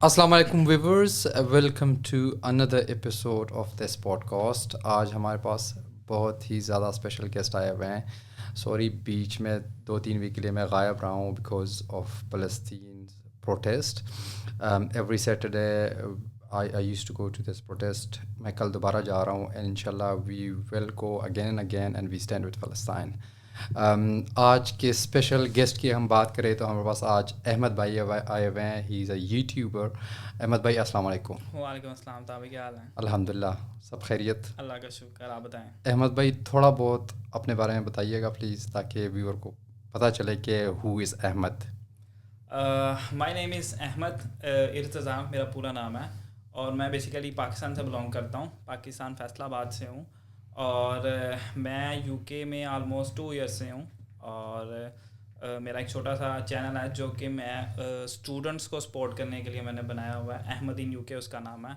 السلام علیکم viewers, welcome to another episode of this podcast. آج ہمارے پاس بہت ہی زیادہ اسپیشل گیسٹ آئے ہوئے ہیں. سوری بیچ میں 2-3 ویک کے لیے میں غائب رہا ہوں بیکاز آف فلسطین protest. Every Saturday I used to go to this protest. میں کل دوبارہ جا رہا ہوں and inshallah we will go again and again and we stand with Palestine. آج کے اسپیشل گیسٹ کی ہم بات کریں تو ہمارے پاس آج احمد بھائی آئے ہوئے ہیں. ہی از اے یوٹیوبر. احمد بھائی السلام علیکم. وعلیکم السلام. تابع کیا حال ہے؟ الحمد للہ سب خیریت. اللہ کا شکر. آپ بتائیں. احمد بھائی تھوڑا بہت اپنے بارے میں بتائیے گا پلیز تاکہ ویور کو پتہ چلے کہ ہو از احمد. مائی نیم از احمد ارتضیٰ میرا پورا نام ہے اور میں بیسیکلی پاکستان سے بلانگ کرتا ہوں. پاکستان فیصل آباد سے ہوں اور میں یو کے میں آلموسٹ 2 ایئرس سے ہوں. اور میرا ایک چھوٹا سا چینل ہے جو کہ میں اسٹوڈنٹس کو سپورٹ کرنے کے لیے میں نے بنایا ہوا ہے. احمد ان یو کے اس کا نام ہے.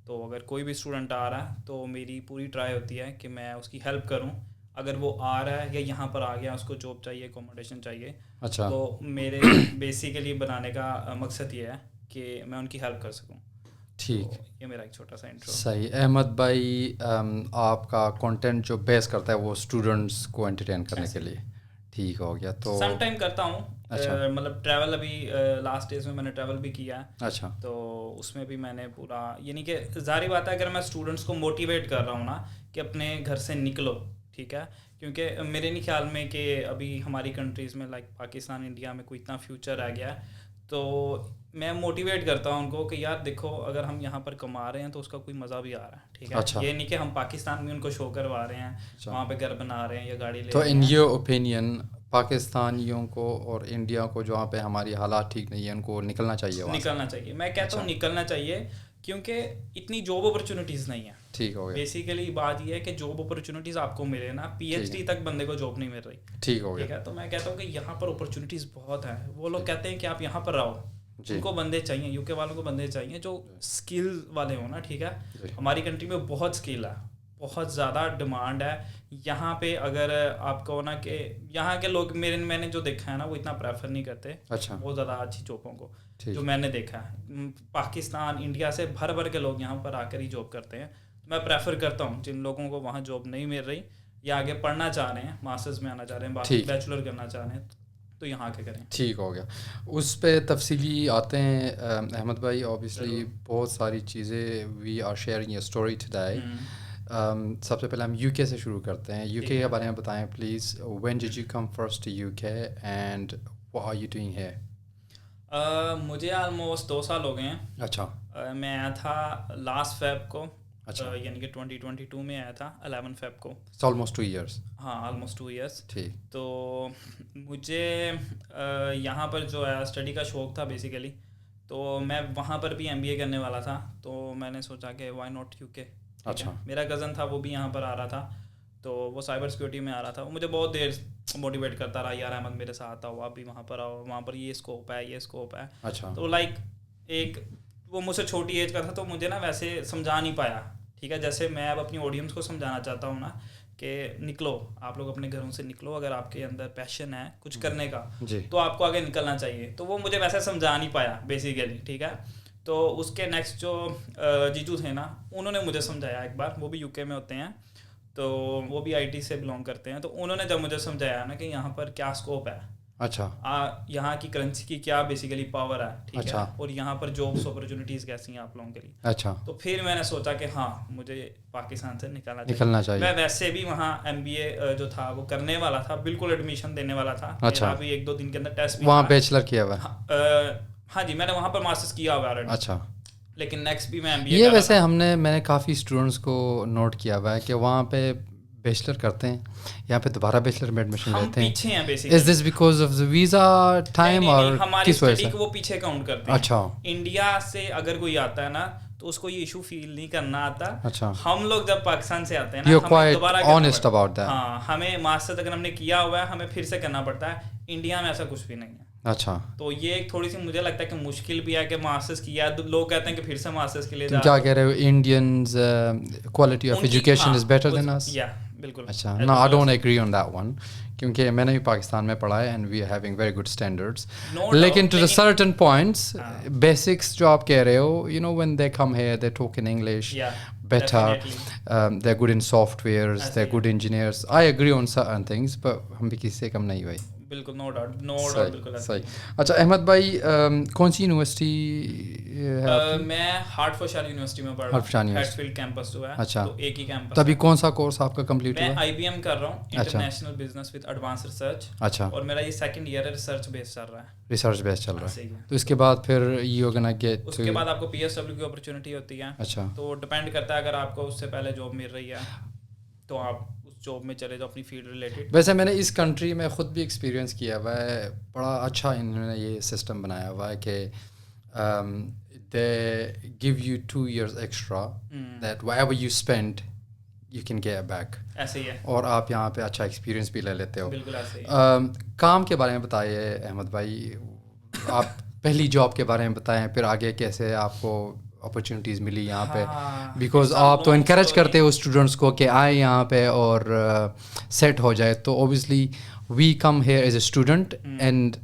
تو اگر کوئی بھی اسٹوڈنٹ آ رہا ہے تو میری پوری ٹرائی ہوتی ہے کہ میں اس کی ہیلپ کروں. اگر وہ آ رہا ہے یا یہاں پر آ گیا اس کو جاب چاہیے, اکوموڈیشن چاہیے, اچھا, تو میرے بیسیکلی بنانے کا مقصد یہ ہے کہ میں ان کی ہیلپ کر سکوں. ٹھیک, یہ میرا ایک چھوٹا سا انٹرو. صحیح. احمد بھائی آپ کا کنٹینٹ جو بیس کرتا ہے وہ اسٹوڈنٹس کو انٹرٹین کرنے کے لیے. ٹھیک ہو گیا. تو سم ٹائم کرتا ہوں, مطلب ٹریول. ابھی لاسٹ ڈیز میں نے ٹریول بھی کیا ہے. اچھا, تو اس میں بھی میں نے پورا, یعنی کہ ظاہری بات ہے اگر میں اسٹوڈنٹس کو موٹیویٹ کر رہا ہوں نا کہ اپنے گھر سے نکلو, ٹھیک ہے, کیونکہ میرے نہیں خیال میں کہ ابھی ہماری کنٹریز میں لائک پاکستان, انڈیا میں کوئی اتنا فیوچر رہ گیا ہے. تو میں موٹیویٹ کرتا ہوں ان کو کہ یار دیکھو اگر ہم یہاں پر کما رہے ہیں تو اس کا کوئی مزہ بھی آ رہا ہے, ٹھیک ہے. یہ نہیں کہ ہم پاکستان میں ان کو شو کروا رہے ہیں, وہاں پہ گھر بنا رہے ہیں یا گاڑی لے رہے ہیں. تو ان یور اوپینین پاکستانیوں کو اور انڈیا کو جہاں پہ ہماری حالات ٹھیک نہیں ہیں ان کو نکلنا چاہیے. نکلنا چاہیے, میں کہتا ہوں نکلنا چاہیے, کیونکہ اتنی جاب اپرچونیٹیز نہیں ہیں. ٹھیک ہو گیا. بیسیکلی بات یہ ہے کہ جاب اپرچونیٹیز آپ کو ملے نا, پی ایچ ڈی تک بندے کو جاب نہیں مل رہی. ٹھیک ہو گیا. ٹھیک ہے, تو میں کہتا ہوں کہ یہاں پر اپرچونیٹیز بہت ہیں. وہ لوگ کہتے ہیں کہ آپ یہاں پر رہو, ان کو بندے چاہیے, یو کے والوں کو بندے چاہیے جو اسکل والے ہوں نا, ٹھیک ہے. ہماری کنٹری میں بہت اسکل ہے, بہت زیادہ ڈیمانڈ ہے. یہاں پہ اگر آپ کہو نا کہ یہاں کے لوگ میں نے جو دیکھا ہے نا وہ اتنا پریفر نہیں کرتے. اچھا, بہت زیادہ اچھی جابوں کو جو میں نے دیکھا ہے. پاکستان, انڈیا سے بھر کے لوگ یہاں پر آ کر ہی جاب کرتے ہیں. میں پریفر کرتا ہوں جن لوگوں کو وہاں جاب نہیں مل رہی یا آگے پڑھنا چاہ رہے ہیں, ماسٹرز میں آنا چاہ رہے ہیں, بیچلر کرنا چاہ رہے ہیں, تو یہاں کے کریں. ٹھیک ہو گیا. اس پہ تفصیلی آتے ہیں احمد بھائی. اوبیسلی بہت ساری چیزیں we are sharing a story today. سب سے پہلے ہم یو کے سے شروع کرتے ہیں. یو کے کے بارے میں بتائیں please. When did you come first to U K and what are you doing here? مجھے آلموسٹ 2 سال ہو گئے ہیں. اچھا, میں آیا تھا لاسٹ فیب کو. اچھا, یعنی کہ 2022 میں آیا تھا 11 فیب کو. Almost 2 years. ہاں, آلموسٹ 2 ایئرس. ٹھیک. تو مجھے یہاں پر جو ہے اسٹڈی کا شوق تھا بیسیکلی, تو میں وہاں پر بھی ایم بی اے کرنے والا تھا. تو میں نے سوچا کہ وائی ناٹ یو کے. اچھا, میرا کزن تھا وہ بھی یہاں پر آ رہا تھا, تو وہ سائبر سیکورٹی میں آ رہا تھا. وہ مجھے بہت دیر موٹیویٹ کرتا رہا, یار احمد میرے ساتھ آؤ, آپ بھی وہاں پر آؤ, وہاں پر یہ اسکوپ ہے, یہ اسکوپ ہے. اچھا. تو لائک ایک وہ مجھ سے چھوٹی ایج کا تھا تو مجھے نا ویسے سمجھا نہیں پایا, ٹھیک ہے. جیسے میں اب اپنی آڈینس کو سمجھانا چاہتا ہوں نا کہ نکلو, آپ لوگ اپنے گھروں سے نکلو, اگر آپ کے اندر پیشن ہے کچھ کرنے کا تو آپ کو آگے نکلنا چاہیے. تو وہ مجھے ویسے سمجھا نہیں پایا بیسیکلی, ٹھیک ہے. تو اس کے نیکسٹ جو جیجو تھے نا, انہوں نے مجھے سمجھایا ایک بار. وہ بھی یو کے میں ہوتے ہیں, تو وہ بھی آئی ٹی سے بلانگ کرتے ہیں. تو انہوں نے جب مجھے سمجھایا نا کہ یہاں پر کیا اسکوپ ہے, اچھا, یہاں کی کرنسی کی کیا بیسیکلی پاور ہے, ٹھیک ہے, اور یہاں پر جابس اپرچونیٹیز کیسی ہیں آپ لوگوں کے لیے. اچھا. تو پھر میں نے سوچا کہ ہاں مجھے پاکستان سے نکلنا چاہیے. میں ویسے بھی وہاں ایم بی اے جو تھا وہ کرنے والا تھا, بالکل ایڈمیشن دینے والا تھا. اچھا, ابھی 1-2 دن کے اندر ٹیسٹ بھی. وہاں بیچلر کیا ہوا ہے؟ ہاں جی, میں نے وہاں پر ماسٹرز کیا ہوا ہے. اچھا. لیکن نیکسٹ بھی میں ایم بی اے. یہ ویسے میں نے کافی اسٹوڈنٹس کو نوٹ کیا ہوا ہے کہ وہاں پہ بیچلر کرتے ہیں, یہاں پہ دوبارہ بیچلر میں ایڈمیشن لیتے ہیں. پیچھے ہیں basically. Is this because of the visa time اور کس وجہ سے؟ وہ پیچھے کاؤنٹ کرتے ہیں. اچھا. انڈیا سے اگر کوئی آتا ہے نا تو اس کو یہ ایشو فیل نہیں کرنا آتا. اچھا. ہم لوگ جب پاکستان سے آتے ہیں نا, ہمیں دوبارہ honest about that. ہاں, ہمیں ماسٹر اگر ہم نے کیا ہوا ہے ہمیں پھر سے کرنا پڑتا ہے. انڈیا میں ایسا کچھ بھی نہیں ہے. اچھا. تو یہ ایک تھوڑی سی مجھے لگتا ہے کہ مشکل بھی ہے کہ ماسٹرز کیا ہے. لوگ کہتے ہیں کہ پھر سے ماسٹرز کے لیے کیا کہہ رہے ہو, Indians quality of education is better than us. یا بالکل. اچھا no I don't agree on that one کیونکہ میں نے بھی پاکستان میں پڑھا ہے and we are having very good standards لیکن to the certain points basics جو آپ کہہ رہے ہو you know when they come here they talk in English better, they're good in softwares, they're good engineers. I agree on certain things, but ہم بھی کسی سے کم نہیں بھائی. بالکل نو ڈاؤٹ بالکل صحیح. اچھا احمد بھائی کون سی یونیورسٹی ہے؟ میں ہارٹ فوشال یونیورسٹی میں پڑھ رہا ہوں, ہیٹفیلڈ کیمپس جو ہے. اچھا, تو ایک ہی کیمپس. تو ابھی کون سا کورس آپ کا کمپلیٹ ہوا؟ میں آئی بی ایم کر رہا ہوں, international business with advance research. اچھا, اور میرا یہ سیکنڈ ایئر ہے, ریسرچ بیس چل رہا ہے. ریسرچ بیس چل رہا ہے. تو اس کے بعد پھر یو گنا گیٹ, اس کے بعد آپ کو پی ایس ڈبلیو کی اپرچونیٹی ہوتی ہے. اچھا, تو ڈپینڈ کرتا ہے, اگر آپ کو اس سے پہلے جاب مل رہی ہے تو آپ اس جاب میں چلے جاؤ اپنی فیلڈ ریلیٹڈ. ویسے میں نے اس کنٹری میں خود بھی ایکسپیرینس کیا ہوا ہے, بڑا اچھا انہوں نے یہ سسٹم بنایا ہوا ہے کہ they give you 2 years extra that whatever you spend you can get back. ایسے ہی ہے, اور آپ یہاں پہ اچھا ایکسپیرینس بھی لے لیتے ہو. بالکل ایسے ہی. کام کے بارے میں بتائیے احمد بھائی, آپ پہلی جاب کے بارے میں بتائیں, پھر آگے کیسے آپ کو اپرچونیٹیز ملی یہاں پہ, بیکاز آپ تو انکریج کرتے ہو اسٹوڈنٹس کو کہ آئے یہاں پہ اور سیٹ ہو جائے. تو obviously we come here as a student and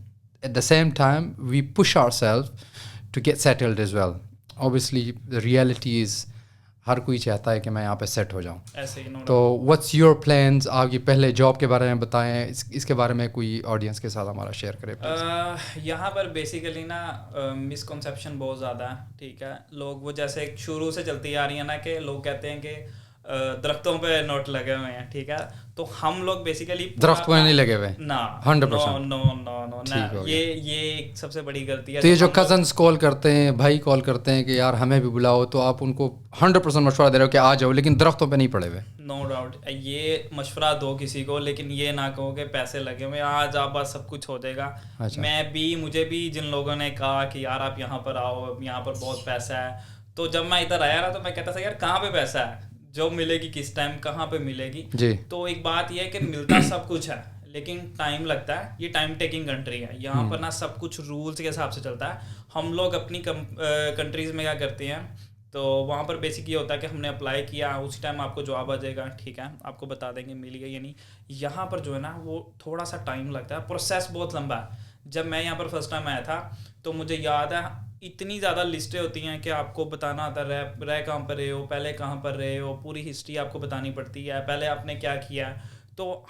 at the same time we push our self to get settled as well. Obviously the reality is ہر کوئی چاہتا ہے کہ میں یہاں پہ سیٹ ہو جاؤں. تو واٹس یور پلانز, آپ کی پہلے جاب کے بارے میں بتائیں, اس کے بارے میں کوئی آڈینس کے ساتھ ہمارا شیئر کرے. یہاں پر بیسیکلی نا مسکنسیپشن بہت زیادہ ہے, ٹھیک ہے. لوگ وہ جیسے شروع سے چلتی آ رہی ہیں نا کہ لوگ کہتے ہیں کہ درختوں پہ نوٹ لگے ہوئے ہیں, ٹھیک ہے. تو ہم لوگ بیسیکلی درخت پہ نہیں لگے ہوئے, نا 100%. نو, یہ سب سے بڑی غلطی ہے. تو یہ جو کزنس کال کرتے ہیں, بھائی کال کرتے ہیں کہ یار ہمیں بھی بلاؤ, تو آپ ان کو 100% مشورہ دے رہے ہو کہ آ جاؤ, لیکن درختوں پہ نہیں پڑے ہوئے. نو ڈاؤٹ, یہ مشورہ دو کسی کو, لیکن یہ نہ کہو کہ پیسے لگے ہوئے, آج آپ بس سب کچھ ہو جائے گا. مجھے بھی جن لوگوں نے کہا کہ یار آپ یہاں پر آؤ, یہاں پر بہت پیسہ ہے, تو جب میں ادھر آیا نا تو میں کہتا تھا یار کہاں پہ پیسہ ہے, جاب ملے گی کس ٹائم, کہاں پہ ملے گی. تو ایک بات یہ ہے کہ ملتا سب کچھ ہے لیکن ٹائم لگتا ہے. یہ ٹائم ٹیکنگ کنٹری ہے, یہاں پر نا سب کچھ رولس کے حساب سے چلتا ہے. ہم لوگ اپنی کنٹریز میں کیا کرتے ہیں, تو وہاں پر بیسک یہ ہوتا ہے کہ ہم نے اپلائی کیا, اسی ٹائم آپ کو جواب آ جائے گا, ٹھیک ہے, آپ کو بتا دیں گے مل گیا یا نہیں. یہاں پر جو ہے نا وہ تھوڑا سا ٹائم لگتا ہے, پروسیس بہت لمبا ہے. جب میں یہاں پر فرسٹ ٹائم آیا تھا تو مجھے یاد ہے اتنی زیادہ لسٹیں ہوتی ہیں کہ آپ کو بتانا آتا ہے رہ کہاں پر رہے ہو, پہلے کہاں پر رہے ہو, پوری ہسٹری آپ کو بتانی پڑتی ہے, پہلے آپ نے کیا کیا. تو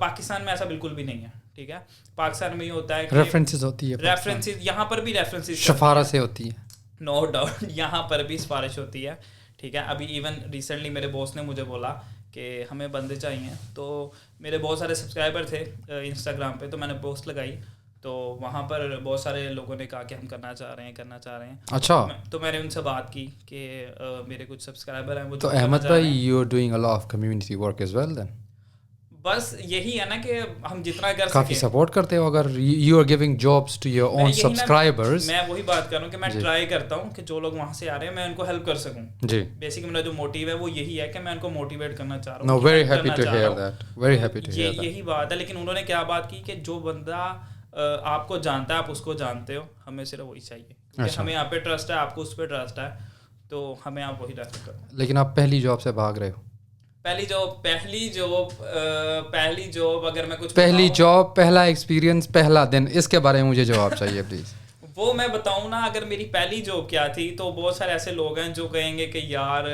پاکستان میں ایسا بالکل بھی نہیں ہے, ٹھیک ہے. پاکستان میں یہ ہوتا ہے کہ ریفرنسز ہوتی ہے, ریفرنسز یہاں پر بھی ریفرنسز سفارت سے ہوتی ہے. نو ڈاؤٹ, یہاں پر بھی سفارش ہوتی ہے, ٹھیک ہے. ابھی ایون ریسنٹلی میرے باس نے مجھے بولا کہ ہمیں بندے چاہیے, تو میرے بہت سارے سبسکرائبر تھے انسٹاگرام پہ, تو میں نے پوسٹ لگائی, تو وہاں پر بہت سارے لوگوں نے کہا کہ ہم کرنا چاہ رہے ہیں. اچھا, تو میں نے ان سے بات کی کہ میرے کچھ سبسکرائبر ہیں وہ. تو احمد بھائی you are doing a lot of community work as well then. بس یہی ہے نا کہ ہم جتنا کر سکیں کافی سپورٹ کرتے ہو. اگر you are giving jobs to your own subscribers, میں وہی بات کر رہا ہوں کہ میں ٹرائی کرتا ہوں کہ جو لوگ وہاں سے آ رہے ہیں میں ان کو ہیلپ کر سکوں. جی, بیسکلی میرا جو موٹیو ہے وہ یہی ہے کہ میں ان کو موٹیویٹ کرنا چاہ رہا ہوں. No, very happy to hear that, very happy to hear that. یہی بات ہے. لیکن انہوں نے کیا بات کی کہ جو بندہ آپ کو جانتا ہے آپ اس کو جانتے ہو, ہمیں صرف وہی چاہیے, کیونکہ ہمیں آپ پہ ٹرسٹ ہے, آپ کو اس پہ ٹرسٹ ہے, تو ہمیں آپ وہی ریفر کرو. لیکن آپ پہلی جاب سے بھاگ رہے ہو. پہلی جاب اگر میں کچھ پہلی جاب, پہلا ایکسپیرینس, پہلا دن, اس کے بارے میں مجھے جواب چاہیے پلیز. وہ میں بتاؤں نا, اگر میری پہلی جاب کیا تھی, تو بہت سارے ایسے لوگ ہیں جو کہیں گے کہ یار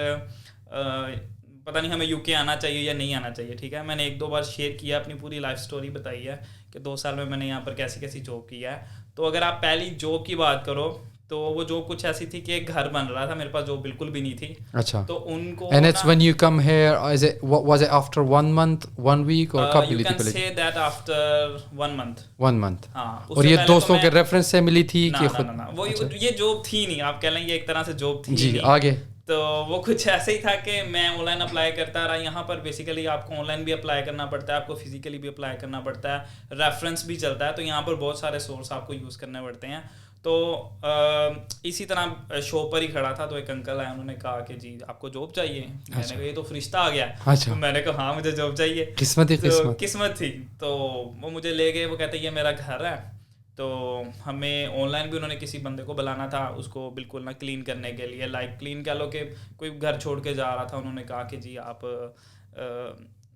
پتہ نہیں ہمیں یو کے آنا چاہیے یا نہیں آنا چاہیے, ٹھیک ہے. میں نے 1-2 بار شیئر کیا, اپنی پوری لائف سٹوری بتائی ہے کہ 2 سال میں نے یہاں پر کیسی جاب کیا ہے. تو اگر آپ پہلی جاب کی بات کرو تو وہ جاب کچھ ایسی تھی کہ ایک گھر بن رہا تھا, میرے پاس جاب بالکل بھی نہیں تھی. اچھا, تو ان کو and it's when you come here, was it after 1 month, 1 week or کب ملی تھی پہلے؟ You can say that after 1 month. 1 month. ہاں, اور یہ دوستوں کے ریفرنس سے ملی تھی کہ خود؟ وہ یہ جاب تھی نہیں, آپ کہہ لیں یہ ایک طرح سے جاب تھی. جی, آگے. تو وہ کچھ ایسے ہی تھا کہ میں آن لائن اپلائی کرتا رہا. یہاں پر بیسیکلی آپ کو آن لائن بھی اپلائی کرنا پڑتا ہے, آپ کو فزیکلی بھی اپلائی کرنا پڑتا ہے, ریفرنس بھی چلتا ہے. تو یہاں پر بہت سارے سورس آپ کو یوز کرنے پڑتے ہیں. تو اسی طرح شو پر ہی کھڑا تھا, تو ایک انکل آئے, انہوں نے کہا کہ جی آپ کو جاب چاہیے. میں نے کہا یہ تو فرشتہ آ گیا. میں نے کہا ہاں مجھے جاب چاہیے. قسمت تھی. تو وہ مجھے لے گئے, وہ کہتے یہ میرا گھر ہے. تو ہمیں آن لائن بھی انہوں نے کسی بندے کو بلانا تھا, اس کو بالکل نہ کلین کرنے کے لیے, لائک کلین کہہ لو کہ کوئی گھر چھوڑ کے جا رہا تھا. انہوں نے کہا کہ جی آپ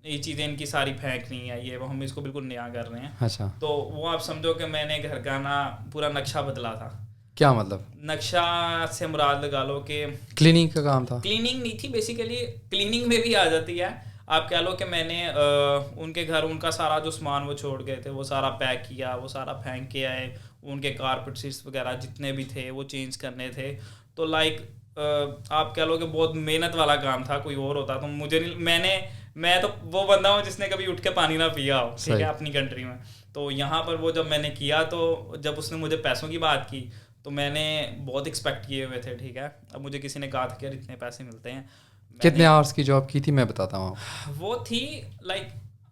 یہ چیزیں ان کی ساری پھینکنی ہے، یہ وہ ہم اس کو بالکل نیا کر رہے ہیں. اچھا. تو وہ آپ سمجھو کہ میں نے گھر کا نا پورا نقشہ بدلا تھا. کیا مطلب؟ نقشہ سے مراد لگا لو کہ کلیننگ کا کام تھا. کلیننگ نہیں تھی بیسیکلی، کلیننگ میں بھی آ جاتی ہے. آپ کہہ لو کہ میں نے ان کے گھر ان کا سارا جو سامان وہ چھوڑ گئے تھے وہ سارا پیک کیا، وہ سارا پھینک کے آئے. ان کے کارپیٹ سیٹس وغیرہ جتنے بھی تھے وہ چینج کرنے تھے. تو لائک آپ کہہ لو کہ بہت محنت والا کام تھا. کوئی اور ہوتا تو مجھے نہیں، میں تو وہ بندہ ہوں جس نے کبھی اٹھ کے پانی نہ پیا ہو، ٹھیک ہے، اپنی کنٹری میں. تو یہاں پر وہ جب میں نے کیا تو جب اس نے مجھے پیسوں کی بات کی تو میں نے بہت ایکسپیکٹ کیے ہوئے تھے. ٹھیک ہے، اب مجھے کسی نے کہا تھا کہ اتنے پیسے ملتے ہیں. کتنے آورس کی جاب کی تھی میں بتاتا ہوں. وہ تھی like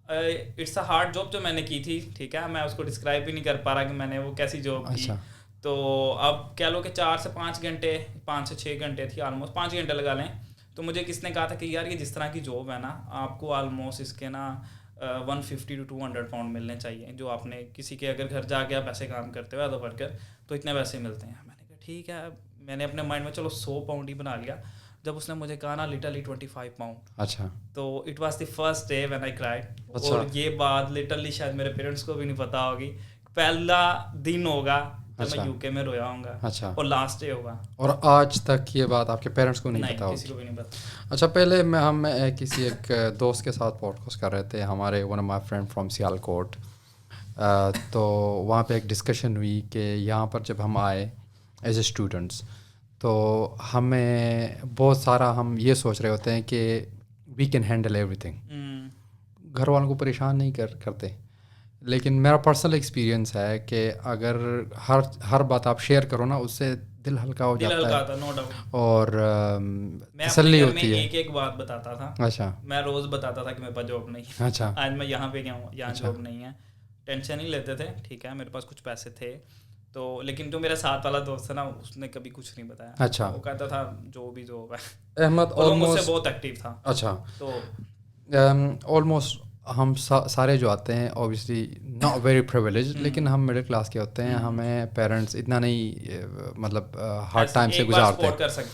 it's a hard job جو میں نے کی تھی. ٹھیک ہے، میں اس کو ڈسکرائب بھی نہیں کر پا رہا کہ میں نے وہ کیسی جاب کی. تو اب کہہ لو کہ 4 سے 5 گھنٹے، 5 سے 6 گھنٹے تھی، آلموسٹ 5 گھنٹے لگا لیں. تو مجھے کس نے کہا تھا کہ یار یہ جس طرح کی جاب ہے نا آپ کو آلموسٹ اس کے نا 150 to 200 پاؤنڈ ملنے چاہیے، جو آپ نے کسی کے اگر گھر جا کے آپ ایسے کام کرتے ہو ایز اے ورکر تو اتنے پیسے ملتے ہیں. میں نے کہا ٹھیک ہے، میں نے اپنے مائنڈ میں چلو 100 پاؤنڈ ہی بنا لیا. جب اس نے مجھے کہا نا لٹرلی 25 پاؤنڈ. اچھا. تو it was the first day when I cried. اور یہ بات لٹرلی شاید میرے پیرنٹس کو بھی نہیں پتا ہوگی. پہلا دن ہوگا جب میں یو کے میں رویا ہوں گا اور لاسٹ ڈے ہوگا. اور آج تک یہ بات آپ کے پیرنٹس کو نہیں پتا ہوگی؟ کسی کو بھی نہیں پتا. اچھا، پہلے ہم کسی ایک دوست کے ساتھ پوڈ کاسٹ کر رہے تھے، ہمارے one of my friend from Sialkot. تو وہاں پہ ایک ڈسکشن ہوئی کہ یہاں پر جب ہم آئے ایز اے اسٹوڈنٹس تو ہمیں بہت سارا ہم یہ سوچ رہے ہوتے ہیں کہ we can handle everything, گھر والوں کو پریشان نہیں کرتے. لیکن میرا پرسنل ایکسپیرینس ہے کہ اگر ہر بات آپ شیئر کرو نا اس سے دل ہلکا ہو جاتا ہے اور تسلی ہوتی ہے. ایک بات بتاتا تھا. اچھا. میں روز بتاتا تھا کہ میرے پاس جاب نہیں ہے. اچھا. آج میں یہاں پہ گیا ہوں، یہاں جاب نہیں ہے. ٹینشن نہیں لیتے تھے. ٹھیک ہے، میرے پاس کچھ پیسے تھے تو، لیکن جو میرا ساتھ والا دوست ہے نا اس نے کبھی کچھ نہیں بتایا. اچھا. وہ کہتا تھا جو بھی جاب ہے. احمد مجھ سے بہت ایکٹیو تھا. اچھا. تو آلموسٹ ہم سارے جو آتے ہیں اوبیسلی ناٹ ویری پریویلیج، لیکن ہم مڈل کلاس کے ہوتے ہیں. ہمیں پیرنٹس اتنا نہیں مطلب ہارڈ ٹائم سے گزارتے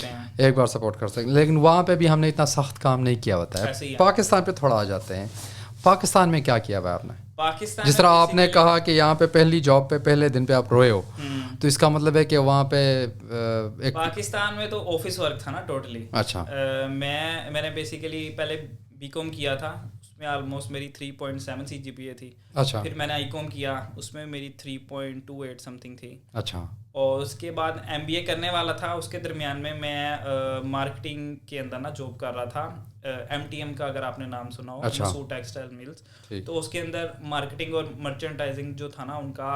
ہیں، ایک بار سپورٹ کر سکتے ہیں. لیکن وہاں پہ بھی ہم نے اتنا سخت کام نہیں کیا ہوتا ہے. پاکستان پہ تھوڑا آ جاتے ہیں. پاکستان میں کیا کیا ہوا ہے آپ نے؟ جس طرح آپ نے کہا کہ یہاں پہ پہلی جاب پہ پہلے دن پہ آپ روئے ہو، تو اس کا مطلب ہے کہ وہاں پہ پاکستان میں تو آفس ورک تھا نا ٹوٹلی. اچھا. میں نے بیسیکلی پہلے بی کام کیا تھا، اس میں آلموسٹ میری 3.7 CGPA تھی. اچھا. پھر میں نے آئی کام کیا، اس میں میری 3.28 سم تھنگ تھی. اچھا. اور اس کے بعد MBA کرنے والا تھا. اس کے درمیان میں مارکیٹنگ کے اندر نا جاب کر رہا تھا. MTM کا اگر آپ نے نام سنا ہو، مسعود ٹیکسٹائل ملز. تو اس کے اندر مارکیٹنگ اور مرچنڈائزنگ جو تھا نا ان کا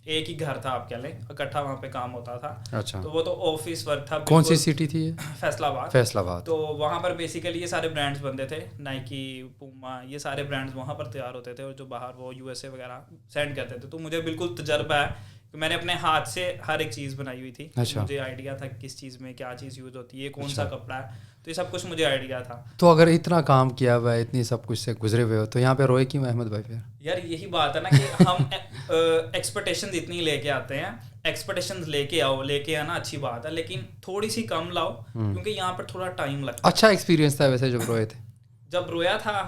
ایک ہی گھر تھا، آپ کہہ لیں اکٹھا وہاں پہ کام ہوتا تھا. اچھا. تو وہ تو آفس ورک تھا. کون سی سٹی تھی؟ فیصلہ آباد. فیصلہ آباد. تو وہاں پر بیسیکلی یہ سارے برانڈس بنتے تھے، نائکی، پوما، یہ سارے برانڈس وہاں پر تیار ہوتے تھے اور جو باہر وہ USA وغیرہ سینڈ کرتے تھے. تو مجھے بالکل تجربہ ہے کہ میں نے اپنے ہاتھ سے ہر ایک چیز بنائی ہوئی تھی. مجھے آئیڈیا تھا کس چیز میں کیا چیز یوز ہوتی ہے، کون سا کپڑا ہے، تو یہ سب کچھ مجھے آئیڈیا تھا. تو اگر اتنا کام کیا ہوا ہے، اتنی سب کچھ سے گزرے ہوئے ہو، تو یہاں پہ روئے کیوں احمد بھائی؟ پھر یار یہی بات ہے نا کہ ہم ایکسپیکٹیشنز اتنی لے کے آتے ہیں. ایکسپیکٹیشنز لے کے آنا اچھی بات ہے، لیکن تھوڑی سی کم لاؤ کیونکہ یہاں پر تھوڑا ٹائم لگتا ہے. اچھا ایکسپیرینس تھا ویسے جب روئے تھے؟ جب رویا تھا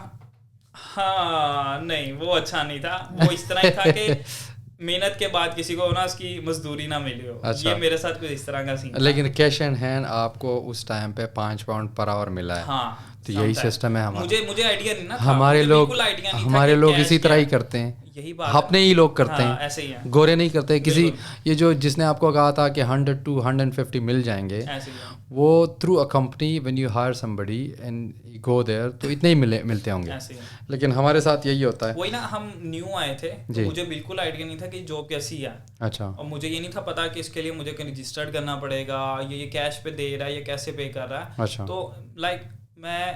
ہاں نہیں وہ اچھا نہیں تھا. وہ اس طرح ہی تھا کہ محنت کے بعد کسی کو نا اس کی مزدوری نہ ملی ہو. یہ میرے ساتھ کچھ اس طرح کا سین. لیکن کیش اینڈ ہینڈ آپ کو اس ٹائم پہ 5 پاؤنڈ پر آور ملا ہے. ہاں تو یہی سسٹم ہے ہمارا. مجھے آئیڈیا نہیں نا. ہمارے لوگ اسی طرح ہی کرتے ہیں. یہی بات اپنے ہی لوگ کرتے ہیں، ایسے ہی ہیں، گورے نہیں کرتے. کسی یہ جو جس نے آپ کو کہا تھا کہ 100 to 150 مل جائیں گے، وہ through a company when you hire somebody and you go there تو اتنے ہی ملتے ہوں گے. لیکن ہمارے ساتھ یہی ہوتا ہے. وہی نا، ہم نیو آئے تھے، مجھے بالکل آئیڈیا نہیں تھا کہ جاب کیسی ہے. اچھا. اور مجھے یہ نہیں تھا پتا کہ اس کے لیے مجھے رجسٹرڈ کرنا پڑے گا، یہ کیش پہ دے رہا ہے، یہ کیسے پے کر رہا ہے. تو لائک میں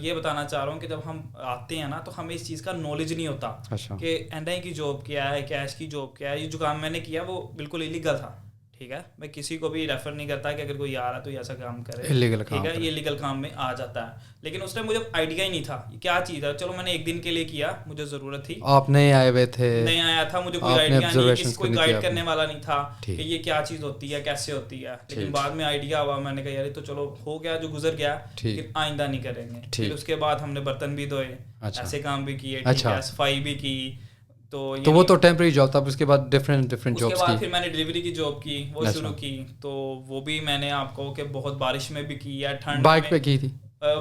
یہ بتانا چاہ رہا ہوں کہ جب ہم آتے ہیں نا تو ہمیں اس چیز کا نالج نہیں ہوتا کہ NI کی جاب کیا ہے، کیش کی جاب کیا ہے. یہ جو کام میں نے کیا وہ بالکل الیگل تھا. ٹھیک ہے. میں کسی کو بھی ریفر نہیں کرتا کہ اگر کوئی آ رہا ہے تو یہ ایسا کام کرے, ٹھیک ہے, یہ لیگل کام میں آ جاتا ہے. لیکن اس ٹائم مجھے آئیڈیا ہی نہیں تھا یہ کیا چیز ہے. چلو میں نے ایک دن کے لیے کیا, مجھے ضرورت تھی, آپ نئے آئے ہوئے تھے, نہیں آیا تھا, مجھے کوئی آئیڈیا نہیں, کوئی گائیڈ کرنے والا نہیں تھا کہ یہ کیا چیز ہوتی ہے, کیسے ہوتی ہے. لیکن بعد میں آئیڈیا ہوا, میں نے کہا یار تو چلو ہو گیا جو گزر گیا, لیکن آئندہ نہیں کریں گے. پھر اس کے بعد ہم نے برتن بھی دھوئے, ایسے کام بھی کیے, صفائی بھی کی. تو وہ تو ٹیمپریری جاب تھا. اس کے بعد ڈفرینٹ جابس کی. اس کے بعد پھر میں نے ڈلیوری کی جاب کی, وہ شروع کی. تو وہ بھی میں نے آپ کو کہ بہت بارش میں بھی کی ہے, ٹھنڈ بائک پہ کی تھی.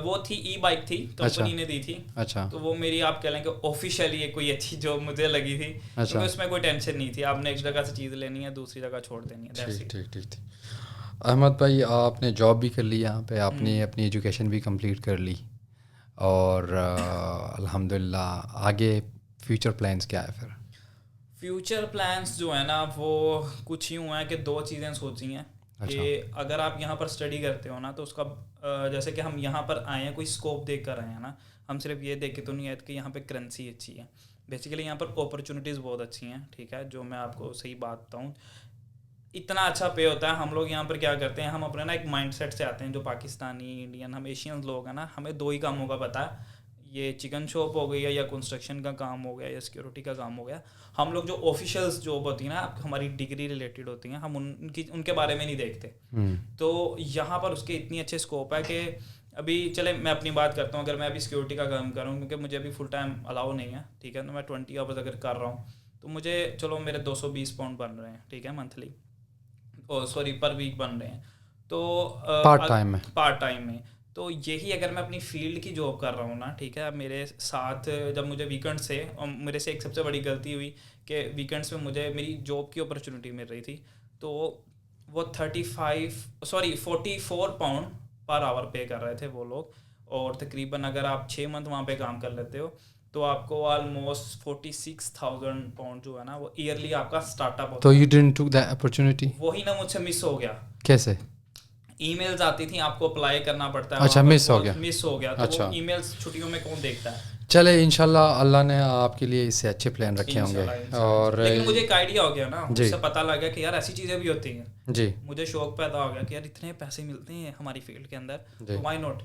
وہ تھی ای بائک تھی, کمپنی نے دی تھی. اچھا. تو وہ میری آپ کہہ لیں کہ آفیشیلی ایک کوئی اچھی جاب مجھے لگی تھی, کیونکہ اس میں کوئی ٹینشن نہیں تھی. آپ نے ایک جگہ سے چیز لینی ہے, دوسری جگہ چھوڑ دینی ہے. ٹھیک. احمد بھائی, آپ نے جاب بھی کر لی یہاں پہ, آپ نے اپنی ایجوکیشن بھی کمپلیٹ کر لی, اور الحمد للہ آگے فیوچر پلانس کیا ہے پھر؟ فیوچر پلانس جو ہے نا وہ کچھ یوں ہیں کہ 2 چیزیں سوچی ہیں کہ اگر آپ یہاں پر اسٹڈی کرتے ہو نا تو اس کا جیسے کہ ہم یہاں پر آئے ہیں کوئی اسکوپ دیکھ کر آئے ہیں نا, ہم صرف یہ دیکھ کے تو نہیں آئے کہ یہاں پہ کرنسی اچھی ہے. بیسیکلی یہاں پر اپرچونیٹیز بہت اچھی ہیں, ٹھیک ہے, جو میں آپ کو صحیح بات بتاؤں اتنا اچھا پے ہوتا ہے. ہم لوگ یہاں پر کیا کرتے ہیں, ہم اپنے نا ایک مائنڈ سیٹ سے آتے ہیں, جو پاکستانی انڈین ہم ایشین لوگ ہیں نا, ہمیں 2 ہی کاموں کا پتہ ہے, یہ چکن شاپ ہو گئی ہے یا کنسٹرکشن کا کام ہو گیا یا سیکورٹی کا کام ہو گیا. ہم لوگ جو آفیشیلس جاب ہوتی ہیں نا ہماری ڈگری ریلیٹڈ ہوتی ہیں, ہم ان کے بارے میں نہیں دیکھتے. تو یہاں پر اس کے اتنی اچھے اسکوپ ہے کہ ابھی چلے میں اپنی بات کرتا ہوں, اگر میں ابھی سیکورٹی کا کام کر رہا ہوں کیونکہ مجھے ابھی فل ٹائم الاؤ نہیں ہے, ٹھیک ہے, تو میں 20 آورز اگر کر رہا ہوں تو مجھے چلو میرے 220 پاؤنڈ بن رہے ہیں, ٹھیک ہے, منتھلی, سوری پر ویک بن رہے ہیں. تو پارٹ ٹائم میں تو یہی اگر میں اپنی فیلڈ کی جاب کر رہا ہوں نا, ٹھیک ہے, میرے ساتھ جب مجھے ویکینڈ سے, میرے سے ایک سب سے بڑی غلطی ہوئی کہ ویکینڈس میں مجھے میری جاب کی اپرچونیٹی مل رہی تھی, تو وہ 44 پاؤنڈ پر آور پے کر رہے تھے وہ لوگ, اور تقریباً اگر آپ 6 منتھ وہاں پہ کام کر لیتے ہو تو آپ کو آلموسٹ 46,000 پاؤنڈ جو ہے نا وہ ایئرلی آپ کا اسٹارٹ اپ ہوتا ہے. تو you didn't take that opportunity? وہی نا مجھ سے مس ہو گیا. کیسے؟ ای میلز آتی تھیں, آپ کو اپلائی کرنا پڑتا ہے. اچھا, مس ہو گیا. تو وہ ای میلز چھٹیوں میں کون دیکھتا ہے. چلے انشاءاللہ اللہ نے آپ کے لیے اس سے اچھے پلان رکھے ہوں گے. اور لیکن مجھے ایک آئیڈیا ہو گیا نا, اس سے پتہ لگ گیا کہ یار ایسی چیزیں بھی ہوتی ہیں. جی, مجھے شوق پیدا ہو گیا کہ یار اتنے پیسے ملتے ہیں ہماری فیلڈ کے اندر, تو وائی ناٹ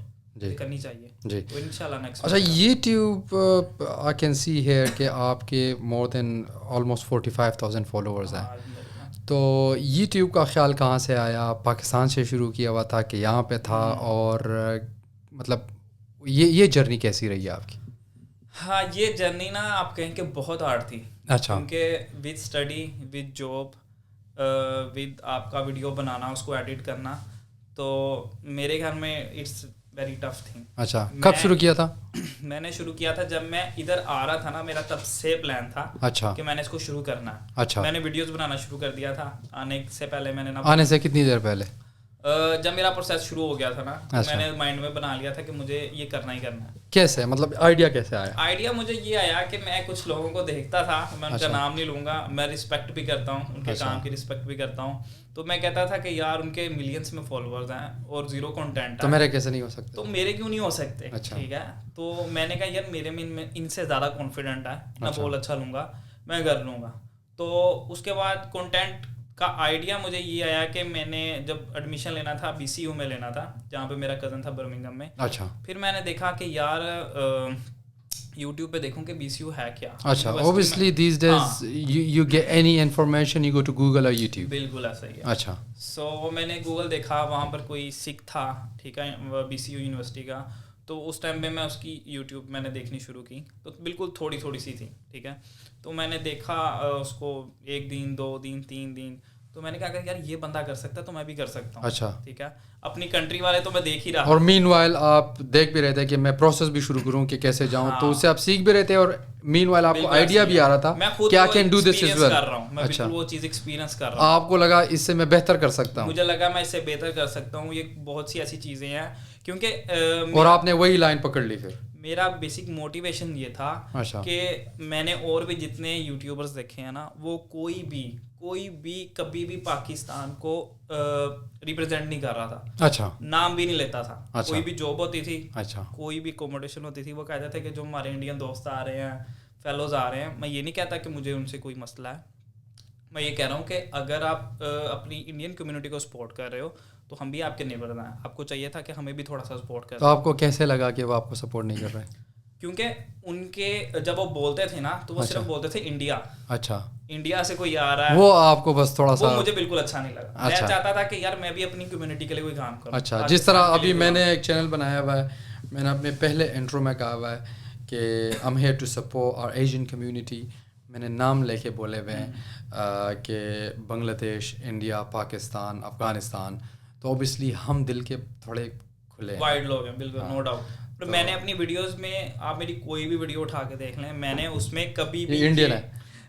کرنی چاہیے. جی, تو انشاءاللہ نیکسٹ. اچھا, YouTube I can see here کہ آپ کے مور دین آلموسٹ 45,000 فالوورز ہیں. تو یوٹیوب کا خیال کہاں سے آیا؟ پاکستان سے شروع کیا ہوا تھا کہ یہاں پہ تھا؟ اور مطلب یہ جرنی کیسی رہی ہے آپ کی؟ ہاں, یہ جرنی نا آپ کہیں کہ بہت ہارڈ تھی. اچھا. کیونکہ with study, with job, with آپ کا ویڈیو بنانا, اس کو ایڈٹ کرنا, تو میرے گھر میں اٹس ویری ٹف تھنگ. اچھا, کب شروع کیا تھا؟ میں نے شروع کیا تھا جب میں ادھر آ رہا تھا نا, میرا تب سے پلان تھا اچھا کہ میں نے اس کو شروع کرنا ہے. اچھا, میں نے ویڈیوز بنانا شروع کر دیا تھا آنے سے پہلے. میں نے آنے سے کتنی دیر پہلے؟ جب میرا پروسیس شروع ہو گیا تھا نا, میں نے مائنڈ میں بنا لیا تھا کہ مجھے یہ کرنا ہی کرنا ہے. کیسے, مطلب آئیڈیا کیسے آیا؟ آئیڈیا مجھے یہ آیا کہ میں کچھ لوگوں کو دیکھتا تھا, میں ان کا نام نہیں لوں گا, میں رسپیکٹ بھی کرتا ہوں, ان کے کام کی رسپیکٹ بھی کرتا ہوں. تو میں کہتا تھا کہ یار ان کے ملینس میں فالوورز ہیں اور 0 کنٹینٹ ہے, تو میرے کیسے نہیں ہو سکتے؟ تو میرے کیوں نہیں ہو سکتے؟ ٹھیک ہے. تو میں نے کہا یار میرے میں ان سے زیادہ کانفیڈنٹ ہے, میں بول اچھا لوں گا, میں کر لوں گا. تو اس کے بعد کنٹینٹ کا آئیڈیا مجھے یہ آیا کہ میں نے جب ایڈمیشن لینا تھا BCU میں لینا تھا, جہاں پہ میرا کزن تھا برمنگھم میں. اچھا. پھر میں نے دیکھا کہ یار یوٹیوب پہ دیکھوں کہ BCU ہے کیا. اچھا, obviously these days you get any information you go to Google or YouTube. بالکل ایسا ہی ہے. اچھا. سو میں نے گوگل دیکھا, وہاں پر کوئی سکھ تھا, ٹھیک ہے, BCU یونیورسٹی کا. تو اس ٹائم پہ میں اس کی یوٹیوب میں نے دیکھنی شروع کی, تو بالکل تھوڑی سی تھی, ٹھیک ہے. تو میں نے دیکھا اس کو 1 دن 2 دن 3 دن, تو میں نے کہا کہ یار یہ بندہ کر سکتا ہے تو میں بھی کر سکتا ہوں. اچھا, ٹھیک ہے. اپنی کنٹری والے تو میں دیکھ ہی رہا. اور مین وائل آپ دیکھ بھی رہے تھے کہ میں پروسیس بھی شروع کروں کہ کیسے جاؤں, تو اس سے آپ سیکھ بھی رہے تھے, اور مین وائل آپ کو آئیڈیا بھی آ رہا تھا کہ I can do this as well. میں بالکل وہ چیز ایکسپیرینس کر رہا ہوں. آپ کو لگا اس سے میں بہتر کر سکتا ہوں؟ مجھے لگا میں اس سے بہتر کر سکتا ہوں. یہ بہت سی ایسی چیزیں ہیں کیونکہ اور آپ نے وہی لائن پکڑ لی. پھر میرا بیسک موٹیویشن یہ تھا کہ میں نے اور بھی جتنے یوٹیوبرز دیکھے ہیں نا, وہ کوئی بھی کبھی بھی پاکستان کو ریپرزینٹ نہیں کر رہا تھا. اچھا. نام بھی نہیں لیتا تھا. کوئی بھی جاب ہوتی تھی, اچھا, کوئی بھی اکوموڈیشن ہوتی تھی, وہ کہتے تھے کہ جو ہمارے انڈین دوست آ رہے ہیں, فیلوز آ رہے ہیں, میں یہ نہیں کہتا کہ مجھے ان سے کوئی مسئلہ ہے, میں یہ کہہ رہا ہوں کہ اگر آپ اپنی انڈین کمیونٹی کو سپورٹ کر رہے ہو تو ہم بھی آپ کے نیبر ہیں, آپ کو چاہیے تھا کہ ہمیں بھی تھوڑا سا سپورٹ کریں. تو آپ کو کیسے لگا کہ وہ آپ کو سپورٹ نہیں کر رہے؟ کیونکہ ان کے جب وہ بولتے تھے نا تو وہ صرف بولتے تھے انڈیا, اچھا انڈیا سے کوئی آ رہا ہے, وہ آپ کو بس تھوڑا سا, وہ مجھے بالکل اچھا نہیں لگا. میں چاہتا تھا کہ یار میں بھی اپنی کمیونٹی کے لیے کوئی کام کروں. اچھا, جس طرح ابھی میں نے ایک چینل بنایا ہوا ہے, میں نے اپنے پہلے انٹرو میں کہا ہوا ہے کہ I'm here to support our Asian community. میں نے نام لے کے بولے ہوئے ہیں کہ بنگلہ دیش, انڈیا, پاکستان, افغانستان. تو اوبیسلی ہم دل کے تھوڑے کھلے ہیں, وائڈ لوگ ہیں, بالکل نو ڈاؤٹ. میں نے اپنی ویڈیوز میں, آپ میری کوئی بھی ویڈیو اٹھا کے دیکھ لیں, میں نے اس میں کبھی بھی انڈین ہے,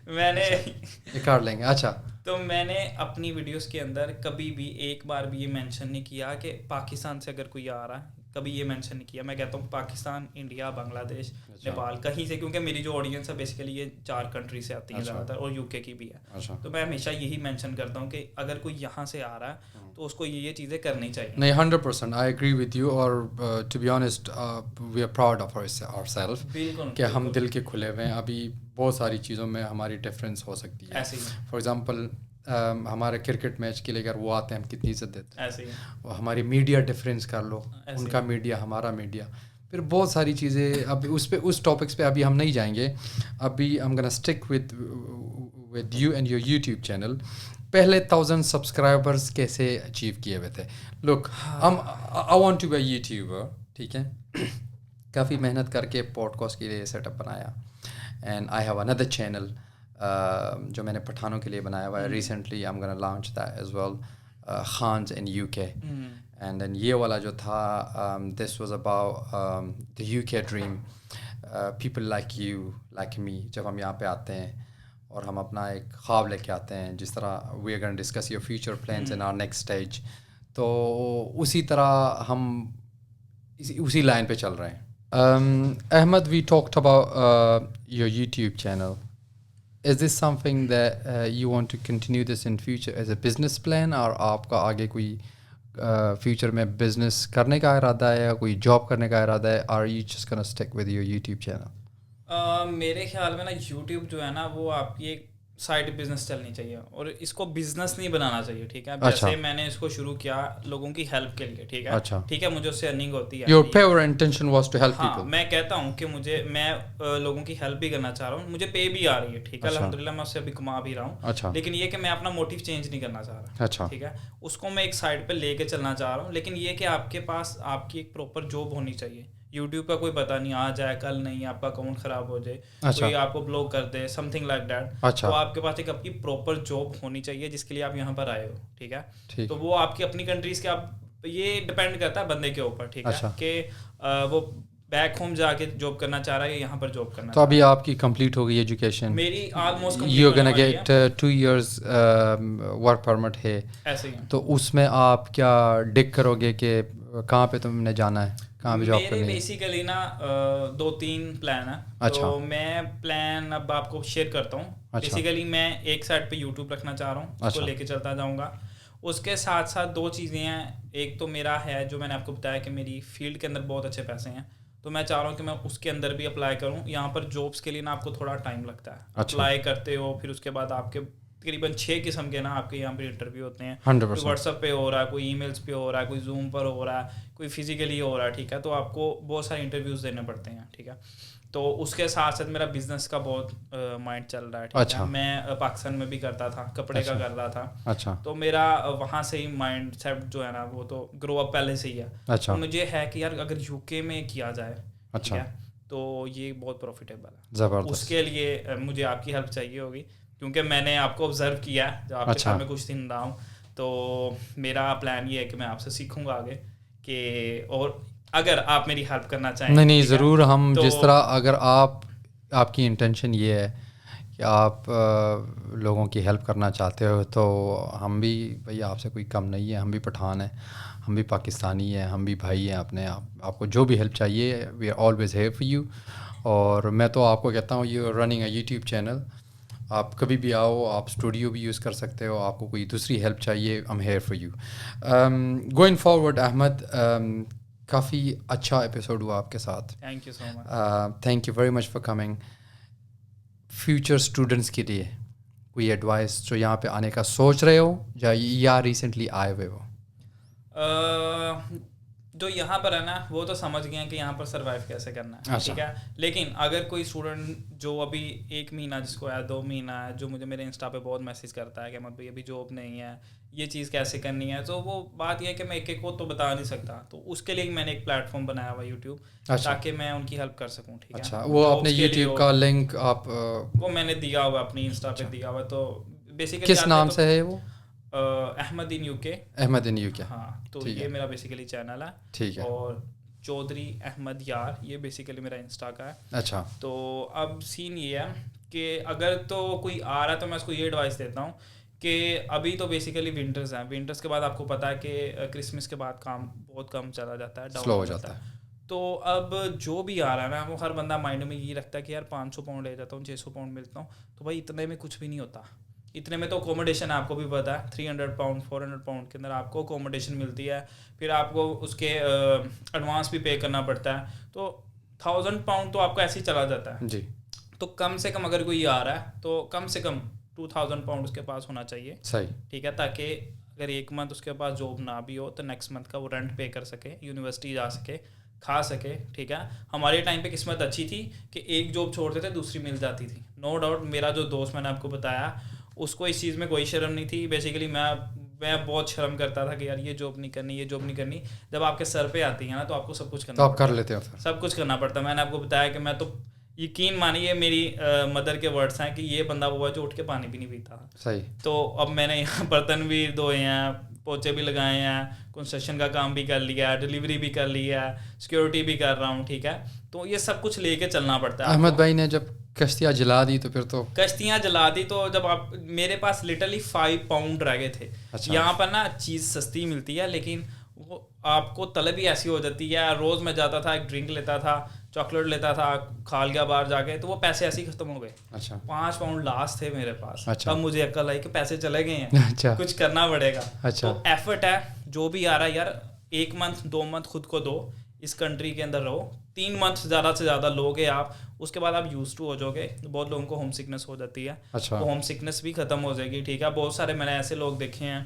میں نے کاٹ لیں گے. اچھا, تو میں نے اپنی ویڈیوز کے اندر کبھی بھی ایک بار بھی یہ مینشن نہیں کیا کہ پاکستان سے اگر کوئی آ رہا ہے, کبھی یہ مینشن نہیں کیا. میں کہتا ہوں پاکستان, انڈیا, بنگلہ دیش, نیپال, کہیں سے, کیونکہ میری جو آڈینس ہے بیسیکلی یہ 4 کنٹری سے آتی ہیں زیادہ تر, اور یو کے کی بھی ہے. تو میں ہمیشہ یہی مینشن کرتا ہوں کہ اگر کوئی یہاں سے آ رہا ہے تو اس کو یہ چیزیں کرنی چاہیے. نہیں, 100% آئی ایگری وتھ یو. اور to be honest we are proud of our self کہ ہم دل کے کھلے ہوئے ہیں. ابھی بہت ساری چیزوں میں ہماری ڈفرینس ہو سکتی ہے. فار ایگزامپل ہمارے کرکٹ میچ کے لیے اگر وہ آتے ہیں ہم کتنی عزت دیتے ہیں. ایسے ہی ہماری میڈیا ڈفرینس کر لو, ان کا میڈیا, ہمارا میڈیا, پھر بہت ساری چیزیں. اب اس پہ, اس ٹاپکس پہ ابھی ہم نہیں جائیں گے. ابھی I'm gonna stick with you and your YouTube channel. پہلے 1000 سبسکرائبرز کیسے اچیو کیے ہوئے تھے؟ لک, I want to be a YouTuber, ٹھیک ہے, کافی محنت کر کے پوڈ کاسٹ کے لیے سیٹ اپ بنایا. And I have another channel جو میں نے پٹھانوں کے لیے بنایا ہوا ہے. Recently I'm gonna launch that as well, Khans in UK. And then یہ والا جو تھا, this was about the UK dream. People like you, like me, جب ہم یہاں پہ آتے ہیں اور ہم اپنا ایک خواب لے کے آتے ہیں, جس طرح we are gonna discuss your future plans in our next stage, تو اسی طرح ہم اسی لائن پہ چل رہے ہیں. Ahmed, we talked about your YouTube channel. Is this something that you want to continue this in future as a business plan, اور آپ کا آگے کوئی فیوچر میں بزنس کرنے کا ارادہ ہے یا کوئی جاب کرنے کا ارادہ ہے, or you just gonna stick with your YouTube channel? میرے خیال میں نا یوٹیوب جو ہے نا وہ آپ کی ایک سائڈ بزنس چلنی چاہیے, اور اس کو بزنس نہیں بنانا چاہیے. ٹھیک ہے, جیسے میں نے اس کو شروع کیا لوگوں کی ہیلپ کے لیے. ٹھیک ہے, ٹھیک ہے, مجھے اس سے ارننگ ہوتی ہے. Your pure intention was to help people. میں کہتا ہوں کہ میں لوگوں کی ہیلپ بھی کرنا چاہ رہا ہوں, مجھے پے بھی آ رہی ہے. ٹھیک ہے, الحمد للہ میں اس سے ابھی کما بھی رہا ہوں. لیکن یہ کہ میں اپنا موٹیو چینج نہیں کرنا چاہ رہا. ٹھیک ہے, اس کو میں ایک سائڈ پہ لے کے چلنا چاہ رہا ہوں. لیکن یہ کہ آپ کے پاس آپ کی ایک پراپر جاب ہونی چاہیے. یوٹیوب کا کوئی پتہ نہیں, آ جائے کل نہیں, آپ کا اکاؤنٹ خراب ہو جائے, کوئی آپ کو بلاک کر دے, سم تھنگ لائک دیٹ. تو آپ کے پاس ایک آپ کی پراپر جاب ہونی چاہیے جس کے لیے آپ یہاں پر آئے ہو. ٹھیک ہے, تو وہ آپ کی اپنی کنٹریز کے, آپ یہ ڈپینڈ کرتا ہے بندے کے اوپر. ٹھیک ہے, کہ وہ بیک ہوم جا کے جاب کرنا چاہ رہا ہے یا یہاں پر جاب کرنا. تو ابھی آپ کی کمپلیٹ ہو گئی ایجوکیشن؟ میری almost you gonna get 2 years work permit ہے. ایسے ہی, تو اس میں آپ کیا ڈگ کرو گے کہ کہاں پہ تم نے جانا ہے, کہاں پہ جاب کرنی ہے؟ میرے بیسیکلی نا 2-3 پلان ہیں. تو میں پلان اب آپ کو شیئر کرتا ہوں. بیسیکلی میں ایک سائڈ پہ یوٹیوب رکھنا چاہ رہا ہوں, اس کو لے کے چلتا جاؤں گا. اس کے ساتھ ساتھ 2 چیزیں ہیں. ایک تو میرا ہے جو میں نے آپ کو بتایا کہ میری فیلڈ کے اندر بہت اچھے پیسے ہیں, تو میں چاہ رہا ہوں کہ میں اس کے اندر بھی اپلائی کروں. یہاں پر جابس کے لیے نا آپ کو تھوڑا ٹائم لگتا ہے. اپلائی کرتے ہو, پھر اس کے بعد آپ کے تقریباً 6 قسم کے نا آپ کے یہاں پہ انٹرویو ہوتے ہیں. کوئی واٹس ایپ پہ ہو رہا ہے, کوئی ای میلس پہ ہو رہا ہے, کوئی زوم پر ہو رہا ہے, کوئی فزیکلی ہو رہا ہے. ٹھیک ہے, تو آپ کو بہت سارے انٹرویوز دینے پڑتے ہیں. ٹھیک ہے, تو اس کے ساتھ ساتھ میرا بزنس کا بہت مائنڈ چل رہا ہے. ٹھیک ہے, میں پاکستان میں بھی کرتا تھا, کپڑے کا کر رہا تھا. تو میرا وہاں سے ہی مائنڈ سیٹ جو ہے نا وہ تو گرو اپ پہلے سے ہی ہے. تو مجھے ہے کہ یار اگر یو کے میں کیا جائے ٹھیک ہے تو یہ بہت پروفیٹیبل ہے. اس کے لیے مجھے آپ کی ہیلپ چاہیے ہوگی, کیونکہ میں نے آپ کو آبزرو کیا ہے جب آپ کے ساتھ میں کچھ دن رہا ہوں. تو میرا پلان یہ ہے کہ میں آپ سے سیکھوں گا آگے, کہ اور اگر آپ میری ہیلپ کرنا چاہیں. نہیں ضرور, ہم جس طرح, اگر آپ کی انٹینشن یہ ہے کہ آپ لوگوں کی ہیلپ کرنا چاہتے ہو, تو ہم بھی بھائی آپ سے کوئی کم نہیں ہے. ہم بھی پٹھان ہیں, ہم بھی پاکستانی ہیں, ہم بھی بھائی ہیں اپنے. آپ کو جو بھی ہیلپ چاہیے, we are always here for you. اور میں تو آپ کو کہتا ہوں, you are running a YouTube channel, آپ کبھی بھی آؤ, آپ اسٹوڈیو بھی یوز کر سکتے ہو. آپ کو کوئی دوسری ہیلپ چاہیے, I am here for you. Going forward Ahmed, کافی اچھا ایپیسوڈ ہوا آپ کے ساتھ. Thank you so much. Thank you very much for coming. Future students کے لیے کوئی ایڈوائس جو یہاں پہ آنے کا سوچ رہے ہو یا ریسنٹلی آئے ہوئے ہو؟ جو یہاں پر ہے نا وہ تو سمجھ گئے ہیں کہ یہاں پر سروائیو کیسے کرنا ہے, ٹھیک ہے. لیکن اگر کوئی اسٹوڈنٹ جو ابھی 1 مہینہ جس کو ہے 2 مہینہ ہے, جو مجھے میرے انسٹا پہ بہت میسیج کرتا ہے کہ احمد بھائی ابھی جاب نہیں ہے, یہ چیز کیسے کرنی ہے, تو وہ بات یہ ہے کہ میں ایک کو تو بتا نہیں سکتا, تو اس کے لیے میں نے ایک پلیٹ فارم بنایا ہوا یوٹیوب, تاکہ میں ان کی ہیلپ کر سکوں, ٹھیک ہے. اچھا, وہ اپنے یوٹیوب کا لنک آپ وہ میں نے دیا ہوا اپنی انسٹا پہ دیا ہوا, تو بیسیکلی کس نام سے ہے وہ؟ احمد ان یو کے. احمد ان یو کے, ہاں, تو یہ میرا بیسیکلی چینل ہے, ٹھیک ہے. اور چودھری احمد یار یہ بیسیکلی میرا انسٹا کا ہے. اچھا, تو اب سین یہ ہے کہ اگر تو کوئی آ رہا ہے تو میں اس کو یہ ایڈوائس دیتا ہوں کہ ابھی تو بیسیکلی ونٹرز ہیں, ونٹرز کے بعد آپ کو پتہ ہے کہ کرسمس کے بعد کام بہت کم چلا جاتا ہے, سلو ہو جاتا ہے. تو اب جو بھی آ رہا ہے نا وہ ہر بندہ مائنڈ میں یہ رکھتا ہے کہ یار 500 پاؤنڈ لے جاتا ہوں, 600 پاؤنڈ ملتا ہوں, تو بھائی اتنے میں کچھ بھی نہیں ہوتا. اتنے میں تو اکوموڈیشن آپ کو بھی پتہ ہے 300 پاؤنڈ 400 پاؤنڈ کے اندر آپ کو اکوموڈیشن ملتی ہے, پھر آپ کو اس کے ایڈوانس بھی پے کرنا پڑتا ہے, تو 1000 پاؤنڈ تو آپ کو ایسے ہی چلا جاتا ہے. جی, تو کم سے کم اگر کوئی آ رہا ہے تو کم سے کم 2000 پاؤنڈ اس کے پاس ہونا چاہیے, صحیح, ٹھیک ہے, تاکہ اگر 1 منتھ اس کے پاس جاب نہ بھی ہو تو نیکسٹ منتھ کا وہ رینٹ پے کر سکے, یونیورسٹی جا سکے, کھا سکے, ٹھیک ہے. ہمارے ٹائم پہ قسمت اچھی تھی کہ ایک جاب چھوڑتے تھے دوسری مل جاتی تھی, نو ڈاؤٹ. میرا جو دوست میں نے آپ کو بتایا اس کو اس چیز میں کوئی شرم نہیں تھی. بیسیکلی میں بہت شرم کرتا تھا کہ یار یہ جاب نہیں کرنی, یہ جاب نہیں کرنی. جب آپ کے سر پہ آتی ہے نا تو آپ کو سب کچھ کرنا, تو آپ کر لیتے ہو, سب کچھ کرنا پڑتا. میں نے آپ کو بتایا کہ میں تو یقین مانیے میری مدر کے ورڈس ہیں کہ یہ بندہ وہ ہے جو اٹھ کے پانی بھی نہیں پیتا. صحیح. تو اب میں نے یہاں برتن بھی دھوئے ہیں, پوچھے بھی لگائے ہیں, کنسٹرکشن کا کام بھی کر لیا ہے, ڈلیوری بھی کر لی ہے, سیکورٹی بھی کر رہا ہوں, ٹھیک ہے. تو یہ سب کچھ لے کے چلنا پڑتا ہے. احمد بھائی نے جب کشتیاں جلا دی تو پھر تو کشتیاں جلا دی, تو جب آپ میرے پاس لٹرلی 5 پاؤنڈ رہ گئے تھے. یہاں پر نا چیز سستی ملتی ہے لیکن وہ آپ کو طلب ہی ایسی ہو جاتی ہے. روز میں جاتا تھا, ایک ڈرنک لیتا تھا, چاکلیٹ لیتا تھا, کھا لیا باہر جا کے, تو وہ پیسے ایسے ہی ختم ہو گئے. اچھا, 5 پاؤنڈ لاسٹ تھے میرے پاس. اچھا, تب مجھے عقل آئی کہ پیسے چلے گئے ہیں, اچھا, کچھ کرنا پڑے گا. اچھا, تو ایفرٹ ہے جو بھی آ رہا ہے یار, 1 منتھ 2 منتھ خود کو دو, اس کنٹری کے اندر رہو, 3 منتھ زیادہ سے زیادہ لوگے آپ, اس کے بعد آپ یوز ٹو ہو جاؤ گے. بہت لوگوں کو ہوم سکنس ہو جاتی ہے, اچھا, تو ہوم سکنس بھی ختم ہو جائے گی, ٹھیک ہے. بہت سارے میں نے ایسے لوگ دیکھے ہیں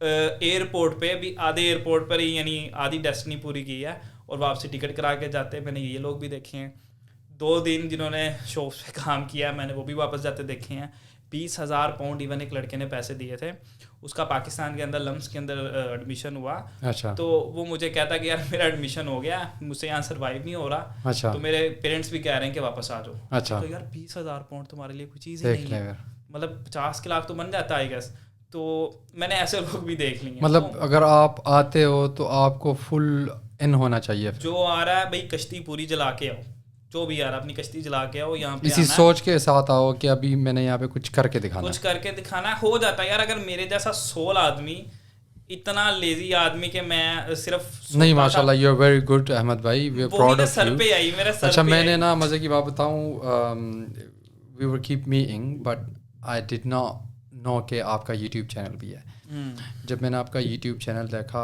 ایئرپورٹ پہ بھی, آدھے ایئرپورٹ پر ہی یعنی آدھی ڈیسٹنی پوری کی ہے اور واپسی ٹکٹ کرا کے جاتے ہیں. میں نے یہ لوگ بھی دیکھے ہیں. 2 دن جنہوں نے شاپس پہ کام کیا میں نے وہ بھی واپس جاتے دیکھے ہیں. 20,000 پاؤنڈ ایون ایک لڑکے نے پیسے دیے تھے, اس کا پاکستان کے اندر لمس کے اندر ایڈمیشن ہوا. اچھا, تو وہ مجھے کہتا کہ یار میرا ایڈمیشن ہو گیا, مجھ سے یہاں سروائیو نہیں ہو رہا. اچھا, تو میرے پیرنٹس بھی کہہ رہے ہیں کہ واپس آ جاؤ. اچھا, تو یار 20,000 پاؤنڈ تمہارے لیے کوئی چیز ہی نہیں ہے, مطلب 50 لاکھ تو بن جاتا ہے گیس. تو میں نے ایسے لوگ بھی دیکھ لیے. مطلب اگر آپ آتے ہو تو آپ کو فل ان ہونا چاہیے. جو آ رہا ہے بھائی کشتی پوری جلا کے آؤ, جو بھی یار اپنی کشتی جلا کے آؤ. یہاں پہ اسی سوچ کے ساتھ آؤ کہ ابھی میں نے یہاں پہ کچھ کر کے دکھانا, کچھ کر کے دکھانا ہو جاتا ہے یار. اگر میرے جیسا 16 آدمی, اتنا لیزی آدمی کہ میں صرف نہیں, ماشاء اللہ you are very good Ahmed بھائی, we are proud of sir پہ آئی میرا سر. اچھا, میں نے نا مزے کی بات بتاؤں, we were keep meeting but I did not know کہ آپ کا یوٹیوب چینل بھی ہے. جب میں نے آپ کا یوٹیوب چینل دیکھا,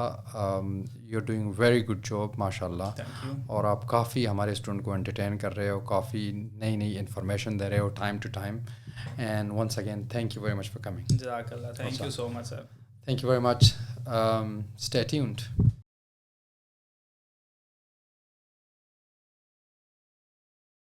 you are doing very good job ماشاء اللہ, اور آپ کافی ہمارے اسٹوڈنٹ کو انٹرٹین کر رہے ہو, کافی نئی نئی انفارمیشن دے رہے ہو time to time. And once again thank you very much for coming. جزاک اللہ, thank you so much sir. Thank you very much. Stay tuned.